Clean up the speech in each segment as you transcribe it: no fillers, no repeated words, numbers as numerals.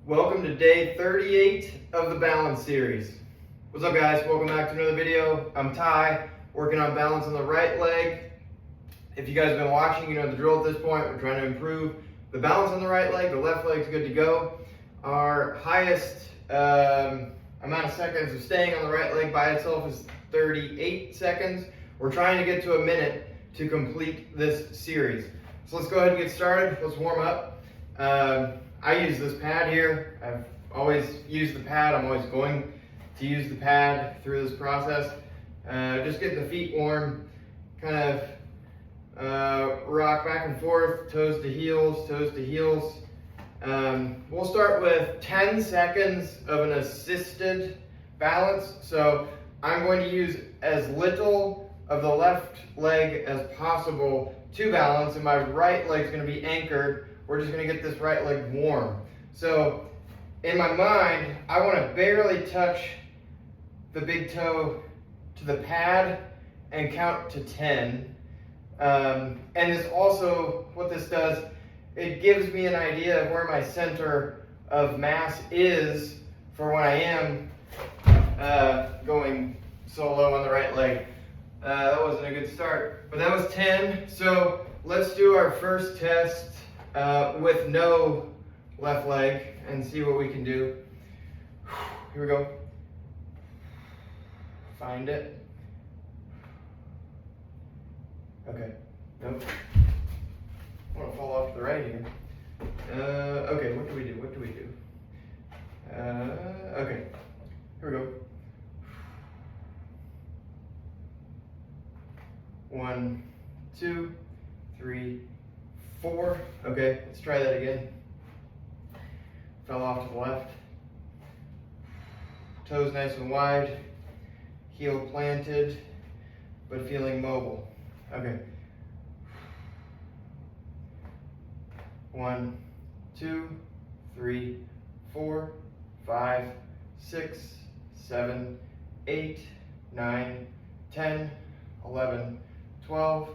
Welcome to day 38 of the balance series. What's up guys, welcome back to another video. I'm Ty, working on balance on the right leg. If you guys have been watching, you know the drill at this point. We're trying to improve the balance on the right leg. The left leg's good to go. Our highest amount of seconds of staying on the right leg by itself is 38 seconds. We're trying to get to a minute to complete this series. So let's go ahead and get started. Let's warm up. I use this pad here. I've always used the pad. I'm always going to use the pad through this process. Just getting the feet warm, kind of rock back and forth, toes to heels, toes to heels. We'll start with 10 seconds of an assisted balance. So I'm going to use as little of the left leg as possible to balance, and my right leg's going to be anchored. We're just going to get this right leg warm. So in my mind, I want to barely touch the big toe to the pad and count to 10. And this also, what this does, it gives me an idea of where my center of mass is for when I am going solo on the right leg. That wasn't a good start, but that was 10. So let's do our first test with no left leg and see what we can do. Here we go. Find it. Okay. Nope. I want to fall off to the right here. Okay, what do we do? What do we do? Okay. Here we go. 1, 2, 3, 4. Okay, let's try that again. Fell off to the left. Toes nice and wide. Heel planted, but feeling mobile. Okay. 1, 2, 3, 4, 5, 6, 7, 8, 9, 10, 11, 12,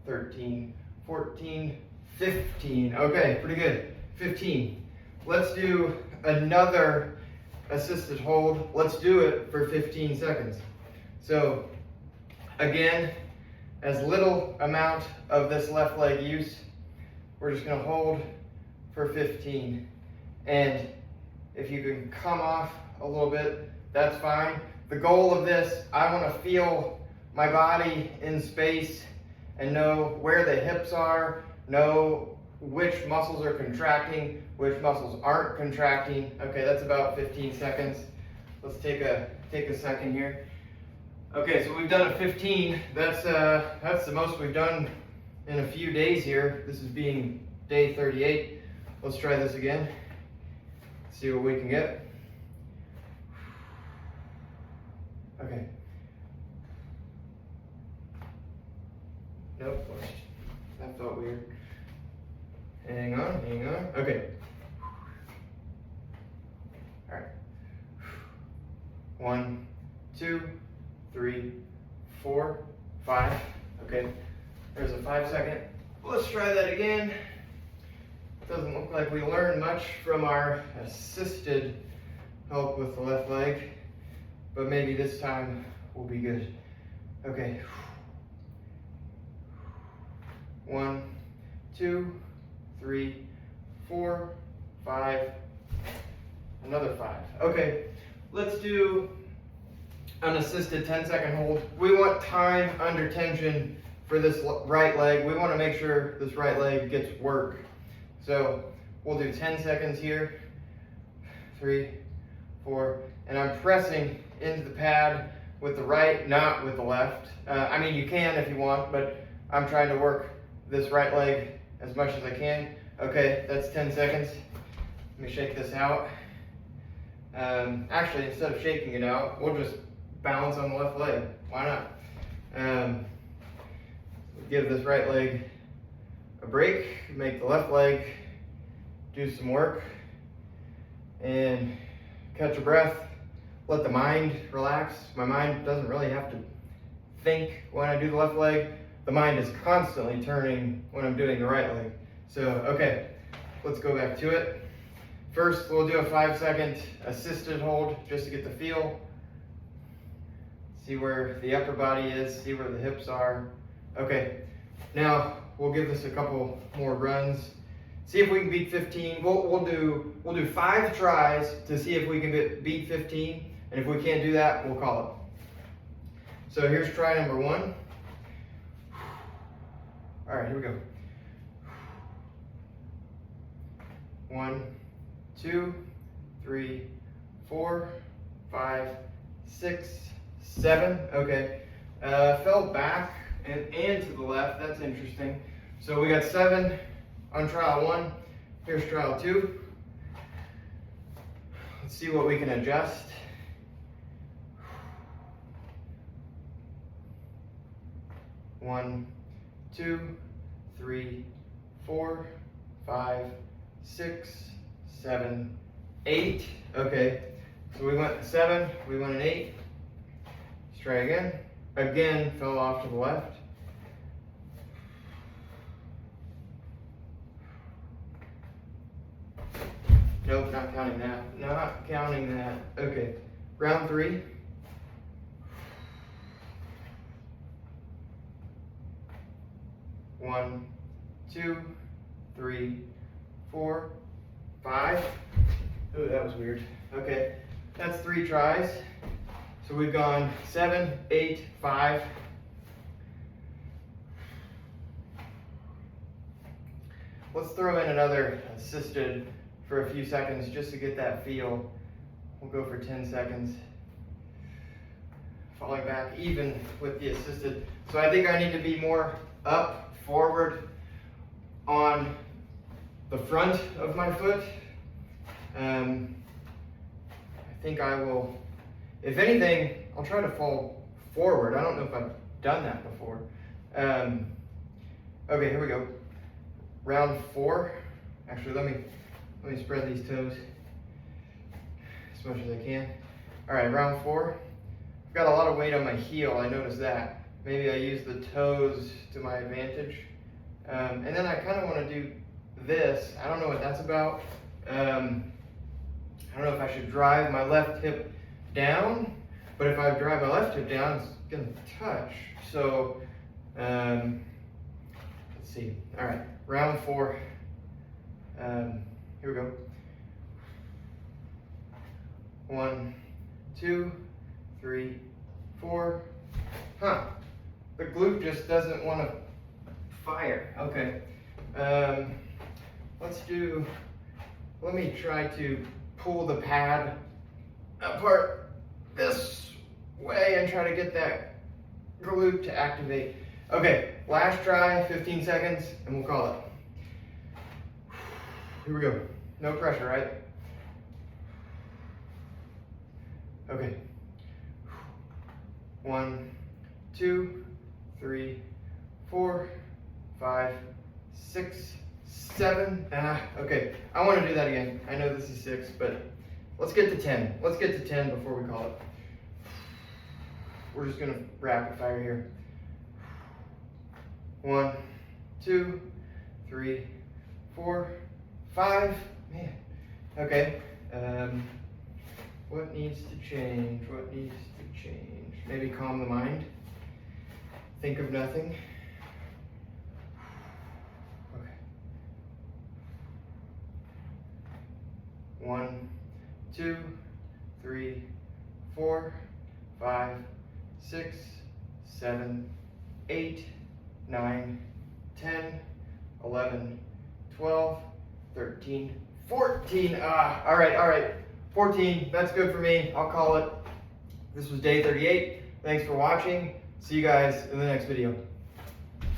13, 14, 15. Okay, pretty good. 15. Let's do another assisted hold. Let's do it for 15 seconds. So again, as little amount of this left leg use, we're just gonna hold for 15. And if you can come off a little bit, that's fine. The goal of this, I wanna feel my body in space and know where the hips are, know which muscles are contracting, which muscles aren't contracting. Okay, that's about 15 seconds. Let's take a second here. Okay, so we've done a 15. That's the most we've done in a few days here. This is being day 38. Let's try this again. See what we can get. Okay. Nope, that felt weird. Hang on, hang on. Okay. All right. 1, 2, 3, 4, 5. Okay. There's a 5-second. Let's try that again. Doesn't look like we learned much from our assisted help with the left leg, but maybe this time will be good. Okay. 1, 2, 3, 4, 5, another 5. Okay, let's do an assisted 10-second hold. We want time under tension for this right leg. We want to make sure this right leg gets work. So we'll do 10 seconds here. 3, 4, and I'm pressing into the pad with the right, not with the left. I mean, you can if you want, but I'm trying to work this right leg as much as I can. Okay, that's 10 seconds. Let me shake this out. Actually, instead of shaking it out, we'll just balance on the left leg. Why not? Give this right leg a break, make the left leg do some work, and catch a breath. Let the mind relax. My mind doesn't really have to think when I do the left leg. The mind is constantly turning when I'm doing the right leg. So, okay, let's go back to it. First, we'll do a 5-second assisted hold just to get the feel. See where the upper body is, see where the hips are. Okay, now we'll give this a couple more runs. See if we can beat 15. We'll do 5 tries to see if we can beat 15. And if we can't do that, we'll call it. So here's try number 1. All right, here we go. 1, 2, 3, 4, 5, 6, 7. Okay. Fell back and to the left. That's interesting. So we got 7 on trial 1. Here's trial 2. Let's see what we can adjust. 1, 2, 3, 4, 5, 6, 7, 8. Okay, so we went 7, we went an 8. Let's try again. Again, fell off to the left. Nope, not counting that. Not counting that. Okay, round 3. 1, 2, 3, 4, 5. Oh, that was weird. Okay, that's 3 tries. So we've gone 7, 8, 5. Let's throw in another assisted for a few seconds just to get that feel. We'll go for 10 seconds. Falling back even with the assisted. So I think I need to be more up, forward on the front of my foot. I think I will, if anything, I'll try to fall forward. I don't know if I've done that before. Okay, here we go. Round 4. Actually, let me spread these toes as much as I can. All right, round 4. I've got a lot of weight on my heel, I noticed that. Maybe I use the toes to my advantage. And then I kind of want to do this. I don't know what that's about. I don't know if I should drive my left hip down, but if I drive my left hip down, it's going to touch. So, let's see. All right, round 4. Here we go. 1, 2, 3, 4. The glute just doesn't want to fire. Okay. Let me try to pull the pad apart this way and try to get that glute to activate. Okay, last try, 15 seconds, and we'll call it. Here we go. No pressure, right? Okay. 1, 2, 3, 4, 5, 6, 7. Okay, I want to do that again. I know this is 6, but let's get to 10. Let's get to 10 before we call it. We're just going to rapid fire here. 1, 2, 3, 4, 5. Man. Okay. What needs to change? What needs to change? Maybe calm the mind. Think of nothing. Okay. 1, 2, 3, 4, 5, 6, 7, 8, 9, 10, 11, 12, 13, 14. All right. 14, that's good for me. I'll call it. This was day 38. Thanks for watching. See you guys in the next video.